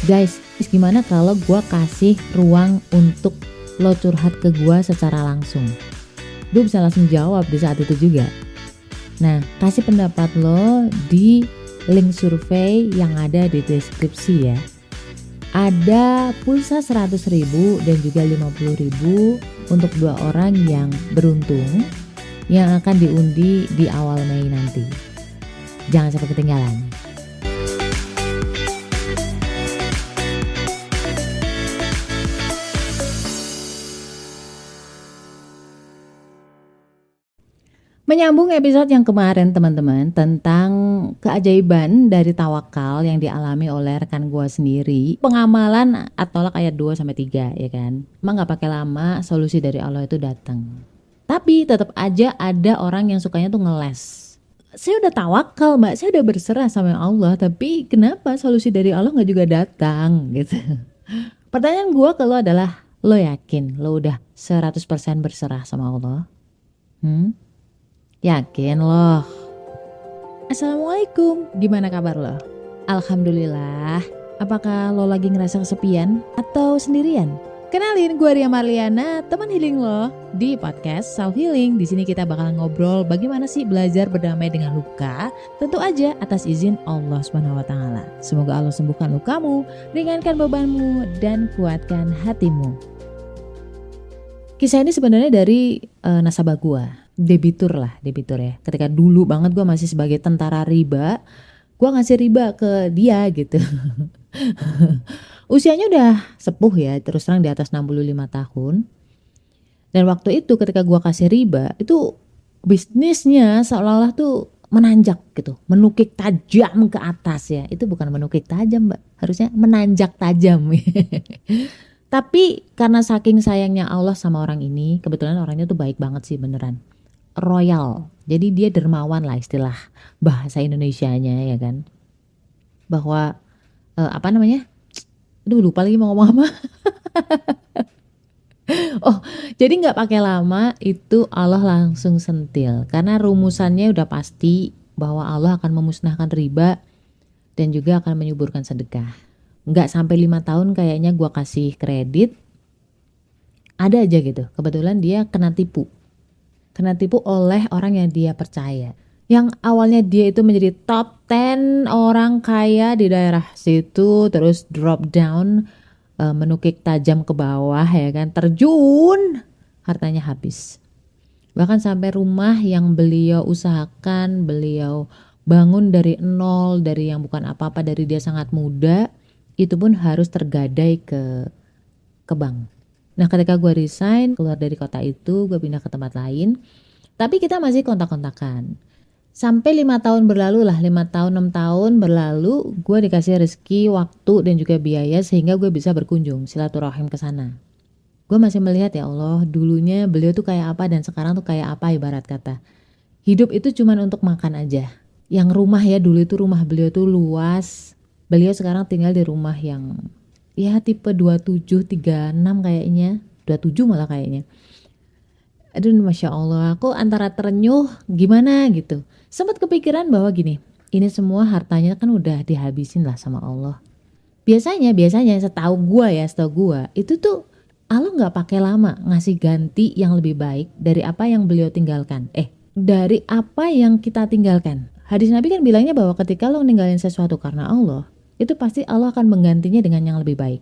Guys, gimana kalau gue kasih ruang untuk lo curhat ke gue secara langsung? Gue bisa langsung jawab di saat itu juga. Nah, kasih pendapat lo di link survei yang ada di deskripsi ya. Ada pulsa 100.000 dan juga 50.000 untuk 2 orang yang beruntung yang akan diundi di awal Mei nanti. Jangan sampai ketinggalan. Menyambung episode yang kemarin teman-teman tentang keajaiban dari tawakal yang dialami oleh rekan gue sendiri. Pengamalan At-Tolaq ayat 2-3 ya kan. Emang gak pakai lama solusi dari Allah itu datang. Tapi tetap aja ada orang yang sukanya tuh ngeles. Saya udah tawakal mbak, saya udah berserah sama Allah, tapi kenapa solusi dari Allah gak juga datang gitu. Pertanyaan gue ke lo adalah, lo yakin lo udah 100% berserah sama Allah? Yakin loh. Assalamualaikum, gimana kabar lo? Alhamdulillah. Apakah lo lagi ngerasa kesepian atau sendirian? Kenalin, gue Ria Marliana, teman healing lo di podcast Self Healing. Di sini kita bakal ngobrol bagaimana sih belajar berdamai dengan luka. Tentu aja atas izin Allah SWT. Semoga Allah sembuhkan lukamu, ringankan bebanmu, dan kuatkan hatimu. Kisah ini sebenarnya dari nasabah gue. Debitur ya. Ketika dulu banget gue masih sebagai tentara riba, gue ngasih riba ke dia gitu. Usianya udah sepuh ya, terus terang di atas 65 tahun. Dan waktu itu ketika gue kasih riba, itu bisnisnya seolah-olah tuh menanjak gitu, menukik tajam ke atas ya. Itu bukan menukik tajam mbak, harusnya menanjak tajam. Tapi karena saking sayangnya Allah sama orang ini, kebetulan orangnya tuh baik banget sih beneran. Royal, jadi dia dermawan lah istilah bahasa Indonesianya ya kan, bahwa lupa lagi mau ngomong apa. Jadi nggak pakai lama itu Allah langsung sentil, karena rumusannya udah pasti bahwa Allah akan memusnahkan riba dan juga akan menyuburkan sedekah. Nggak sampai 5 tahun kayaknya gua kasih kredit, ada aja gitu, kebetulan dia kena tipu oleh orang yang dia percaya. Yang awalnya dia itu menjadi top 10 orang kaya di daerah situ, terus drop down, menukik tajam ke bawah ya kan, terjun, hartanya habis. Bahkan sampai rumah yang beliau usahakan, beliau bangun dari nol, dari yang bukan apa-apa, dari dia sangat muda, itu pun harus tergadai ke bank. Nah ketika gue resign, keluar dari kota itu, gue pindah ke tempat lain. Tapi kita masih kontak-kontakan. Sampai 5 tahun berlalu lah, 5 tahun, 6 tahun berlalu, gue dikasih rezeki, waktu, dan juga biaya sehingga gue bisa berkunjung, silaturahim ke sana. Gue masih melihat ya Allah, dulunya beliau tuh kayak apa dan sekarang tuh kayak apa ibarat kata. Hidup itu cuma untuk makan aja. Yang rumah ya, dulu itu rumah beliau tuh luas. Beliau sekarang tinggal di rumah yang ya tipe 27-36 kayaknya, 27 malah kayaknya. Aduh Masya Allah, aku antara terenyuh gimana gitu. Sempat kepikiran bahwa gini, ini semua hartanya kan udah dihabisin lah sama Allah. Biasanya setahu gue itu tuh Allah gak pakai lama ngasih ganti yang lebih baik dari apa yang beliau tinggalkan. Dari apa yang kita tinggalkan. Hadis Nabi kan bilangnya bahwa ketika lo ninggalin sesuatu karena Allah, itu pasti Allah akan menggantinya dengan yang lebih baik.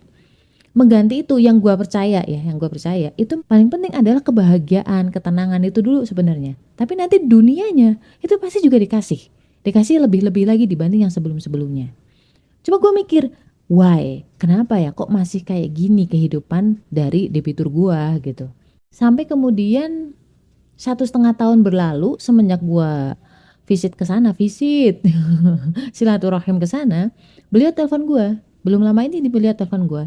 Mengganti itu yang gue percaya itu paling penting adalah kebahagiaan, ketenangan itu dulu sebenarnya. Tapi nanti dunianya itu pasti juga dikasih lebih-lebih lagi dibanding yang sebelum-sebelumnya. Coba gue mikir, why? Kenapa ya kok masih kayak gini kehidupan dari debitur gue gitu. Sampai kemudian 1,5 tahun berlalu semenjak gue visit silaturahim ke sana, beliau telepon gue. Belum lama ini beliau telepon gue.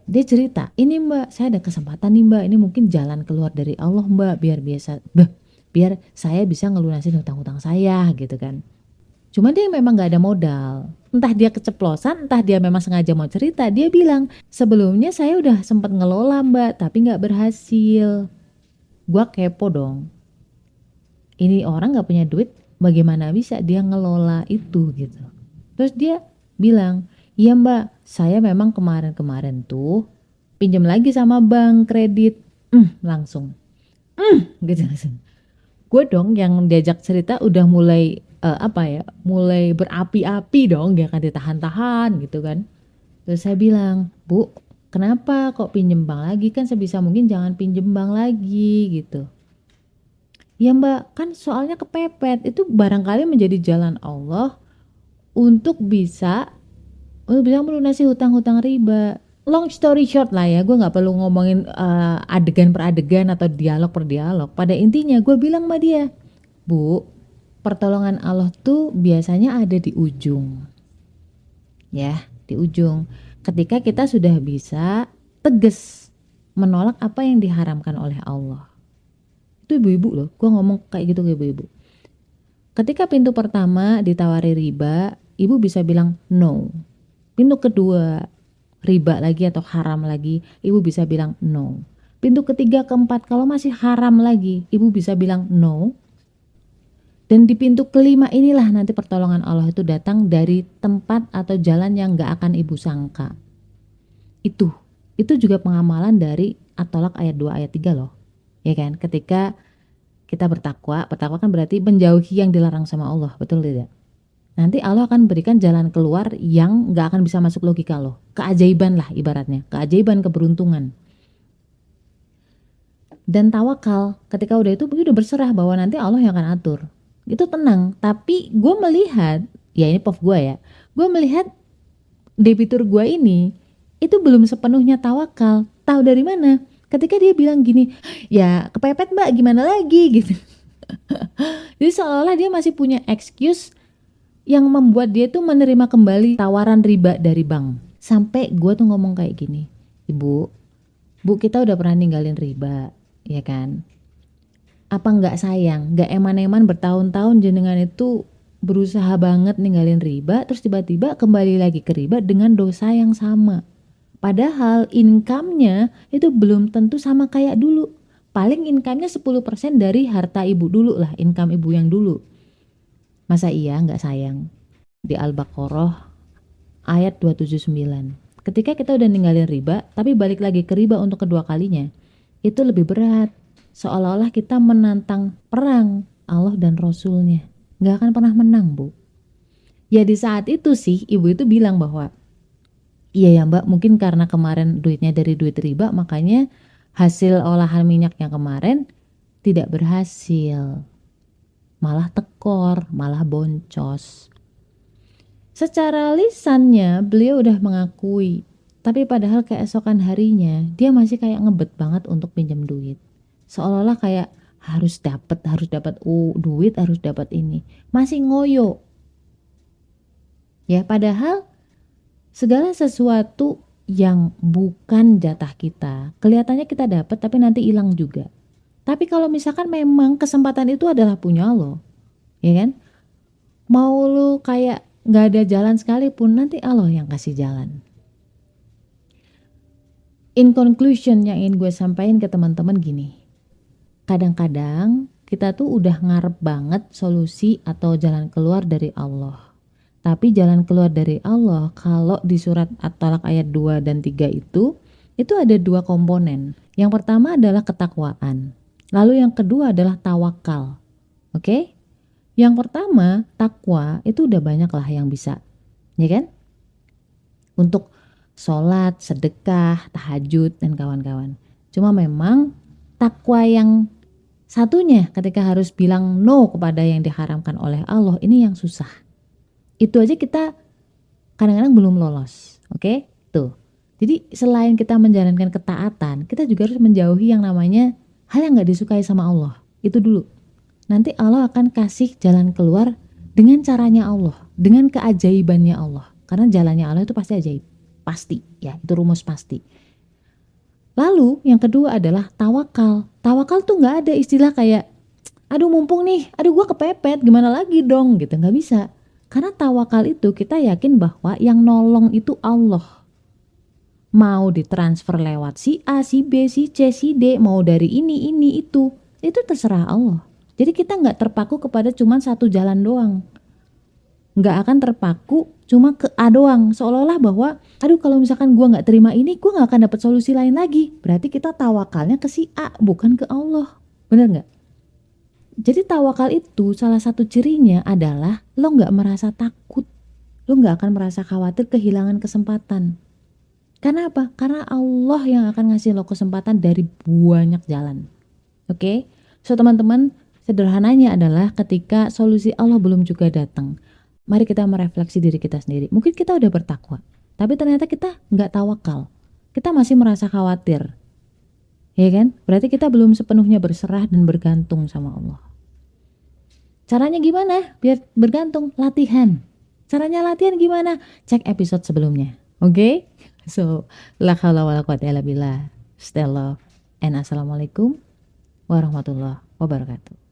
Dia cerita, ini mbak saya ada kesempatan nih mbak, ini mungkin jalan keluar dari Allah mbak, biar saya bisa ngelunasin hutang-hutang saya gitu kan. Cuma dia memang gak ada modal, entah dia keceplosan, entah dia memang sengaja mau cerita. Dia bilang, sebelumnya saya udah sempat ngelola mbak tapi gak berhasil. Gua kepo dong, ini orang gak punya duit, bagaimana bisa dia ngelola itu gitu. Terus dia bilang, iya mbak, saya memang kemarin-kemarin tuh pinjam lagi sama bank kredit. Langsung. Gitu langsung. Gue dong yang diajak cerita udah mulai mulai berapi-api dong, gak akan ditahan-tahan gitu kan. Terus saya bilang, Bu, kenapa kok pinjem bank lagi, kan sebisa mungkin jangan pinjem bank lagi gitu. Ya Mbak, kan soalnya kepepet, itu barangkali menjadi jalan Allah untuk bisa melunasi hutang-hutang riba. Long story short lah ya, gue nggak perlu ngomongin adegan per adegan atau dialog per dialog. Pada intinya gue bilang sama dia, Bu, pertolongan Allah tuh biasanya ada di ujung, ya, di ujung. Ketika kita sudah bisa tegas menolak apa yang diharamkan oleh Allah. Itu ibu-ibu loh, gue ngomong kayak gitu ke ibu-ibu. Ketika pintu pertama ditawari riba, ibu bisa bilang no. Pintu kedua riba lagi atau haram lagi, ibu bisa bilang no. Pintu ketiga, keempat, kalau masih haram lagi, ibu bisa bilang no. Dan di pintu kelima inilah nanti pertolongan Allah itu datang dari tempat atau jalan yang gak akan ibu sangka. Itu juga pengamalan dari At-Tolak ayat 2 ayat 3 loh. Ya kan? Ketika kita bertakwa kan berarti menjauhi yang dilarang sama Allah, betul tidak? Nanti Allah akan berikan jalan keluar yang gak akan bisa masuk logika loh. Keajaiban lah ibaratnya, keajaiban, keberuntungan. Dan tawakal, ketika udah itu udah berserah bahwa nanti Allah yang akan atur. Itu tenang, tapi gue melihat, ya ini POV gue ya, gue melihat debitur gue ini itu belum sepenuhnya tawakal. Tahu dari mana? Ketika dia bilang gini, ya kepepet Mbak, gimana lagi gitu. Jadi seolah-olah dia masih punya excuse yang membuat dia tuh menerima kembali tawaran riba dari bank. Sampai gue tuh ngomong kayak gini, Bu, kita udah pernah ninggalin riba, ya kan? Apa nggak sayang, nggak eman-eman bertahun-tahun jenengan itu berusaha banget ninggalin riba, terus tiba-tiba kembali lagi ke riba dengan dosa yang sama. Padahal income-nya itu belum tentu sama kayak dulu. Paling income-nya 10% dari harta ibu dulu lah, income ibu yang dulu. Masa iya nggak sayang? Di Al-Baqarah ayat 279. Ketika kita udah ninggalin riba, tapi balik lagi ke riba untuk kedua kalinya, itu lebih berat. Seolah-olah kita menantang perang Allah dan Rasulnya. Nggak akan pernah menang, Bu. Ya di saat itu sih, ibu itu bilang bahwa, iya ya Mbak, mungkin karena kemarin duitnya dari duit riba, makanya hasil olahan minyak yang kemarin tidak berhasil. Malah tekor, malah boncos. Secara lisannya beliau udah mengakui, tapi padahal keesokan harinya dia masih kayak ngebet banget untuk pinjam duit. Seolah-olah kayak harus dapat duit, harus dapat ini. Masih ngoyo. Ya, padahal segala sesuatu yang bukan jatah kita, kelihatannya kita dapat tapi nanti hilang juga. Tapi kalau misalkan memang kesempatan itu adalah punya lo, ya kan? Mau lo kayak nggak ada jalan sekalipun, nanti Allah yang kasih jalan. In conclusion, yang ingin gue sampaikan ke teman-teman gini, kadang-kadang kita tuh udah ngarep banget solusi atau jalan keluar dari Allah. Tapi jalan keluar dari Allah kalau di surat At-Tolak ayat 2 dan 3 itu ada dua komponen. Yang pertama adalah ketakwaan. Lalu yang kedua adalah tawakal. Oke? Yang pertama, takwa itu udah banyak lah yang bisa. Ya kan? Untuk sholat, sedekah, tahajud, dan kawan-kawan. Cuma memang takwa yang satunya ketika harus bilang no kepada yang diharamkan oleh Allah, ini yang susah. Itu aja kita kadang-kadang belum lolos. Oke? Tuh. Jadi selain kita menjalankan ketaatan, kita juga harus menjauhi yang namanya hal yang gak disukai sama Allah. Itu dulu. Nanti Allah akan kasih jalan keluar dengan caranya Allah, dengan keajaibannya Allah. Karena jalannya Allah itu pasti ajaib. Pasti, ya, itu rumus pasti. Lalu yang kedua adalah tawakal. Tawakal tuh gak ada istilah kayak, aduh mumpung nih, aduh gue kepepet, gimana lagi dong gitu, gak bisa. Karena tawakal itu kita yakin bahwa yang nolong itu Allah. Mau ditransfer lewat si A, si B, si C, si D, mau dari ini, itu terserah Allah. Jadi kita gak terpaku kepada cuma satu jalan doang. nggak akan terpaku cuma ke A doang, seolah-olah bahwa aduh kalau misalkan gue nggak terima ini gue nggak akan dapat solusi lain lagi. Berarti kita tawakalnya ke si A bukan ke Allah, bener nggak? Jadi tawakal itu salah satu cirinya adalah lo nggak merasa takut, lo nggak akan merasa khawatir kehilangan kesempatan. Karena apa? Karena Allah yang akan ngasih lo kesempatan dari banyak jalan. Oke? So teman-teman, sederhananya adalah ketika solusi Allah belum juga datang, mari kita merefleksi diri kita sendiri. Mungkin kita udah bertakwa, tapi ternyata kita nggak tawakal. Kita masih merasa khawatir. Ya kan? Berarti kita belum sepenuhnya berserah dan bergantung sama Allah. Caranya gimana? Biar bergantung, latihan. Caranya latihan gimana? Cek episode sebelumnya. Oke? So, la haula wala quwata illa billah. Stay love and assalamualaikum warahmatullahi wabarakatuh.